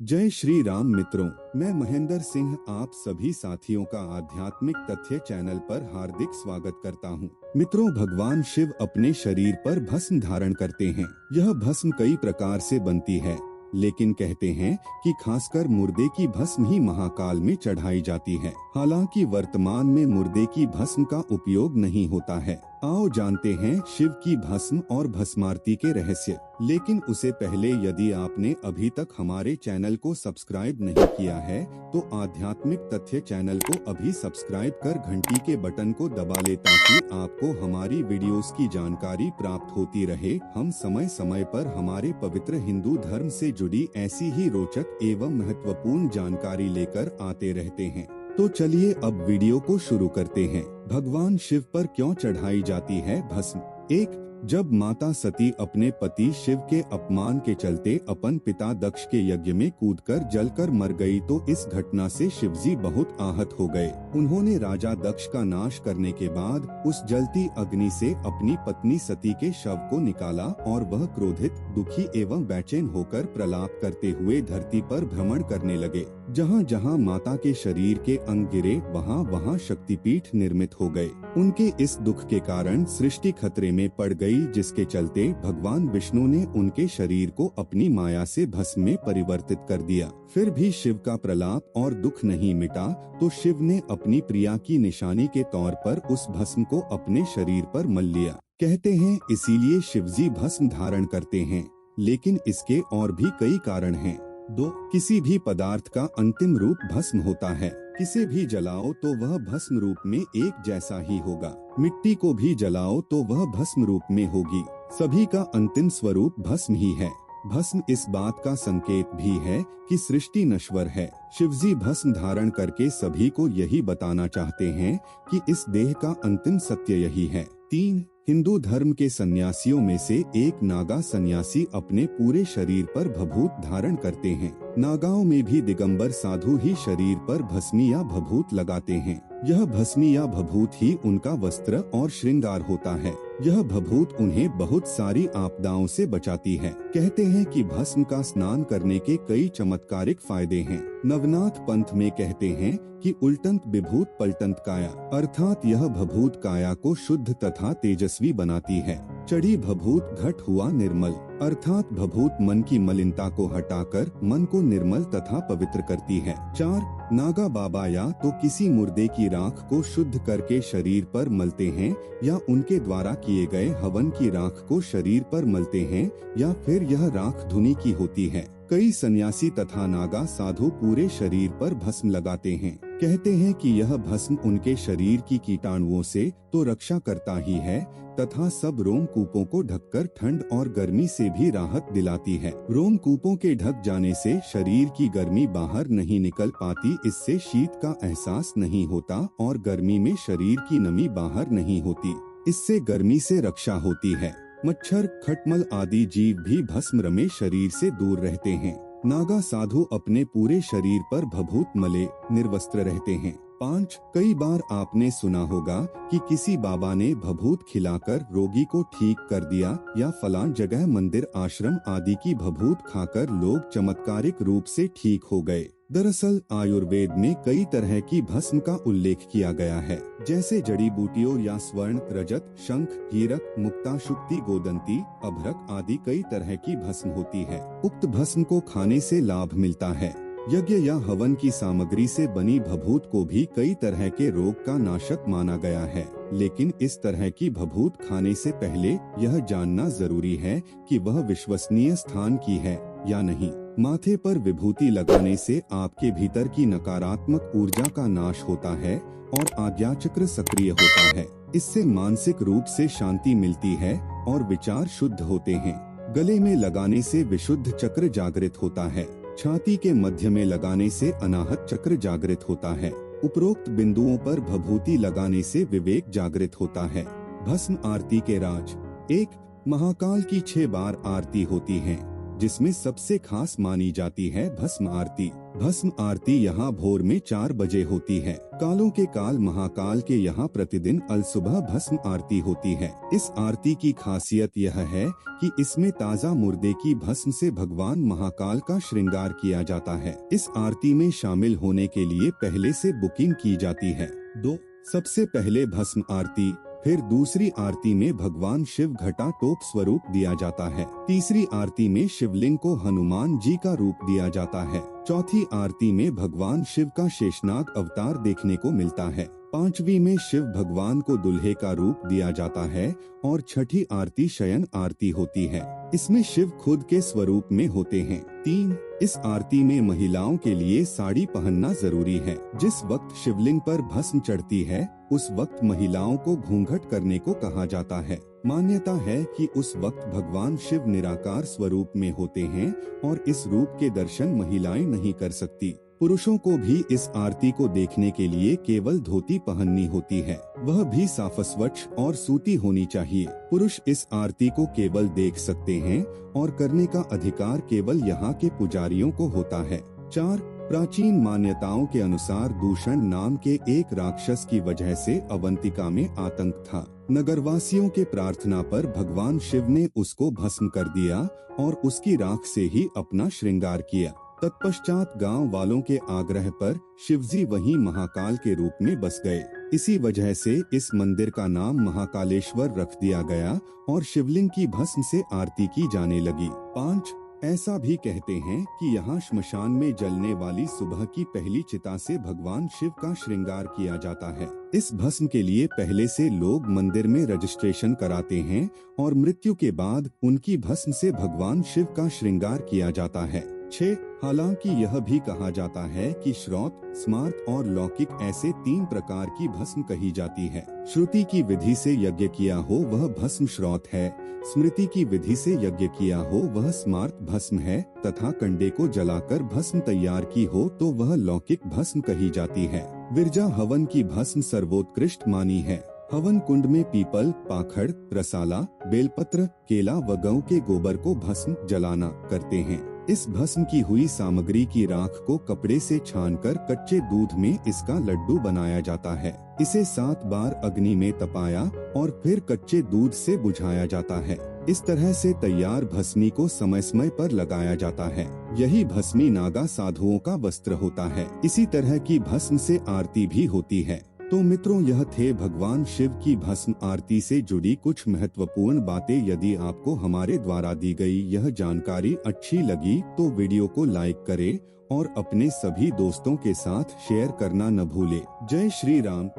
जय श्री राम मित्रों, मैं महेंद्र सिंह आप सभी साथियों का आध्यात्मिक तथ्य चैनल पर हार्दिक स्वागत करता हूं। मित्रों, भगवान शिव अपने शरीर पर भस्म धारण करते हैं। यह भस्म कई प्रकार से बनती है, लेकिन कहते हैं कि खासकर मुर्दे की भस्म ही महाकाल में चढ़ाई जाती है। हालांकि वर्तमान में मुर्दे की भस्म का उपयोग नहीं होता है। आओ जानते हैं शिव की भस्म और भस्मारती के रहस्य। लेकिन उसे पहले यदि आपने अभी तक हमारे चैनल को सब्सक्राइब नहीं किया है तो आध्यात्मिक तथ्य चैनल को अभी सब्सक्राइब कर घंटी के बटन को दबा ले, ताकि आपको हमारी वीडियोस की जानकारी प्राप्त होती रहे। हम समय समय पर हमारे पवित्र हिंदू धर्म से जुड़ी ऐसी ही रोचक एवं महत्वपूर्ण जानकारी लेकर आते रहते हैं। तो चलिए अब वीडियो को शुरू करते हैं। भगवान शिव पर क्यों चढ़ाई जाती है भस्म? 1. जब माता सती अपने पति शिव के अपमान के चलते अपन पिता दक्ष के यज्ञ में कूदकर जलकर मर गई तो इस घटना से शिवजी बहुत आहत हो गए। उन्होंने राजा दक्ष का नाश करने के बाद उस जलती अग्नि से अपनी पत्नी सती के शव को निकाला और वह क्रोधित, दुखी एवं बेचैन होकर प्रलाप करते हुए धरती पर भ्रमण करने लगे। जहाँ जहाँ माता के शरीर के अंग गिरे वहाँ वहाँ शक्तिपीठ निर्मित हो गए। उनके इस दुख के कारण सृष्टि खतरे में पड़ गई, जिसके चलते भगवान विष्णु ने उनके शरीर को अपनी माया से भस्म में परिवर्तित कर दिया। फिर भी शिव का प्रलाप और दुख नहीं मिटा तो शिव ने अपनी प्रिया की निशानी के तौर पर उस भस्म को अपने शरीर पर मल लिया। कहते हैं इसीलिए शिवजी भस्म धारण करते हैं, लेकिन इसके और भी कई कारण हैं। 2. किसी भी पदार्थ का अंतिम रूप भस्म होता है। किसे भी जलाओ तो वह भस्म रूप में एक जैसा ही होगा। मिट्टी को भी जलाओ तो वह भस्म रूप में होगी। सभी का अंतिम स्वरूप भस्म ही है। भस्म इस बात का संकेत भी है कि सृष्टि नश्वर है। शिवजी भस्म धारण करके सभी को यही बताना चाहते हैं कि इस देह का अंतिम सत्य यही है। 3. हिंदू धर्म के सन्यासियों में से एक नागा सन्यासी अपने पूरे शरीर पर भभूत धारण करते हैं। नागाओं में भी दिगंबर साधु ही शरीर पर भस्मी या भभूत लगाते हैं। यह भस्मी या भभूत ही उनका वस्त्र और श्रृंगार होता है। यह भभूत उन्हें बहुत सारी आपदाओं से बचाती है। कहते हैं कि भस्म का स्नान करने के कई चमत्कारिक फायदे हैं। नवनाथ पंथ में कहते हैं कि उल्टंत विभूत पलटंत काया, अर्थात यह भभूत काया को शुद्ध तथा तेजस्वी बनाती है। चढ़ी भभूत घट हुआ निर्मल, अर्थात भभूत मन की मलिनता को हटाकर मन को निर्मल तथा पवित्र करती है। 4. नागा बाबा या तो किसी मुर्दे की राख को शुद्ध करके शरीर पर मलते हैं या उनके द्वारा किए गए हवन की राख को शरीर पर मलते हैं, या फिर यह राख धुनी की होती है। कई सन्यासी तथा नागा साधु पूरे शरीर पर भस्म लगाते हैं। कहते हैं कि यह भस्म उनके शरीर की कीटाणुओं से तो रक्षा करता ही है तथा सब रोमकूपों को ढककर ठंड और गर्मी से भी राहत दिलाती है। रोमकूपों के ढक जाने से शरीर की गर्मी बाहर नहीं निकल पाती, इससे शीत का एहसास नहीं होता और गर्मी में शरीर की नमी बाहर नहीं होती, इससे गर्मी से रक्षा होती है। मच्छर, खटमल आदि जीव भी भस्म रमे शरीर से दूर रहते हैं। नागा साधु अपने पूरे शरीर पर भभूत मले निर्वस्त्र रहते हैं। 5. कई बार आपने सुना होगा कि किसी बाबा ने भभूत खिलाकर रोगी को ठीक कर दिया, या फलां जगह मंदिर, आश्रम आदि की भभूत खाकर लोग चमत्कारिक रूप से ठीक हो गए। दरअसल आयुर्वेद में कई तरह की भस्म का उल्लेख किया गया है, जैसे जड़ी बूटियों या स्वर्ण, रजत, शंख, हीरक, मुक्ता, शुक्ति, गोदंती, अभ्रक आदि कई तरह की भस्म होती है। उक्त भस्म को खाने से लाभ मिलता है। यज्ञ या हवन की सामग्री से बनी भभूत को भी कई तरह के रोग का नाशक माना गया है, लेकिन इस तरह की भभूत खाने से पहले यह जानना जरूरी है कि वह विश्वसनीय स्थान की है या नहीं। माथे पर विभूति लगाने से आपके भीतर की नकारात्मक ऊर्जा का नाश होता है और आज्ञा चक्र सक्रिय होता है। इससे मानसिक रूप से शांति मिलती है और विचार शुद्ध होते हैं। गले में लगाने से विशुद्ध चक्र जागृत होता है। छाती के मध्य में लगाने से अनाहत चक्र जागृत होता है। उपरोक्त बिंदुओं पर भभूति लगाने से विवेक जागृत होता है। भस्म आरती के राज। 1. महाकाल की 6 बार आरती होती है, जिसमें सबसे खास मानी जाती है भस्म आरती। भस्म आरती यहाँ भोर में 4 बजे होती है। कालों के काल महाकाल के यहाँ प्रतिदिन अलसुबह भस्म आरती होती है। इस आरती की खासियत यह है कि इसमें ताज़ा मुर्दे की भस्म से भगवान महाकाल का श्रृंगार किया जाता है। इस आरती में शामिल होने के लिए पहले से बुकिंग की जाती है। 2. सबसे पहले भस्म आरती, फिर दूसरी आरती में भगवान शिव घटा टोप स्वरूप दिया जाता है। तीसरी आरती में शिवलिंग को हनुमान जी का रूप दिया जाता है। चौथी आरती में भगवान शिव का शेषनाग अवतार देखने को मिलता है। पांचवी में शिव भगवान को दुल्हे का रूप दिया जाता है और छठी आरती शयन आरती होती है। इसमें शिव खुद के स्वरूप में होते हैं। 3. इस आरती में महिलाओं के लिए साड़ी पहनना जरूरी है। जिस वक्त शिवलिंग पर भस्म चढ़ती है उस वक्त महिलाओं को घूंघट करने को कहा जाता है। मान्यता है कि उस वक्त भगवान शिव निराकार स्वरूप में होते हैं और इस रूप के दर्शन महिलाएं नहीं कर सकती। पुरुषों को भी इस आरती को देखने के लिए केवल धोती पहननी होती है, वह भी साफ स्वच्छ और सूती होनी चाहिए। पुरुष इस आरती को केवल देख सकते हैं और करने का अधिकार केवल यहाँ के पुजारियों को होता है। 4. प्राचीन मान्यताओं के अनुसार दूषण नाम के एक राक्षस की वजह से अवंतिका में आतंक था। नगरवासियों के प्रार्थना पर भगवान शिव ने उसको भस्म कर दिया और उसकी राख से ही अपना श्रृंगार किया। तत्पश्चात गांव वालों के आग्रह पर शिवजी वहीं महाकाल के रूप में बस गए। इसी वजह से इस मंदिर का नाम महाकालेश्वर रख दिया गया और शिवलिंग की भस्म से आरती की जाने लगी। 5. ऐसा भी कहते हैं कि यहाँ श्मशान में जलने वाली सुबह की पहली चिता से भगवान शिव का श्रृंगार किया जाता है। इस भस्म के लिए पहले से लोग मंदिर में रजिस्ट्रेशन कराते हैं और मृत्यु के बाद उनकी भस्म से भगवान शिव का श्रृंगार किया जाता है। 6. हालांकि यह भी कहा जाता है कि श्रौत, स्मार्त और लौकिक ऐसे 3 प्रकार की भस्म कही जाती है। श्रुति की विधि से यज्ञ किया हो वह भस्म श्रौत है, स्मृति की विधि से यज्ञ किया हो वह स्मार्त भस्म है तथा कंडे को जलाकर भस्म तैयार की हो तो वह लौकिक भस्म कही जाती है। विरजा हवन की भस्म सर्वोत्कृष्ट मानी है। हवन कुंड में पीपल, पाखड़, रसाला, बेलपत्र, केला व गौ के गोबर को भस्म जलाना करते हैं। इस भस्म की हुई सामग्री की राख को कपड़े से छानकर कच्चे दूध में इसका लड्डू बनाया जाता है। इसे 7 बार अग्नि में तपाया और फिर कच्चे दूध से बुझाया जाता है। इस तरह से तैयार भस्मी को समय समय पर लगाया जाता है। यही भस्मी नागा साधुओं का वस्त्र होता है। इसी तरह की भस्म से आरती भी होती है। तो मित्रों, यह थे भगवान शिव की भस्म आरती से जुड़ी कुछ महत्वपूर्ण बातें। यदि आपको हमारे द्वारा दी गई यह जानकारी अच्छी लगी तो वीडियो को लाइक करें और अपने सभी दोस्तों के साथ शेयर करना न भूलें। जय श्री राम।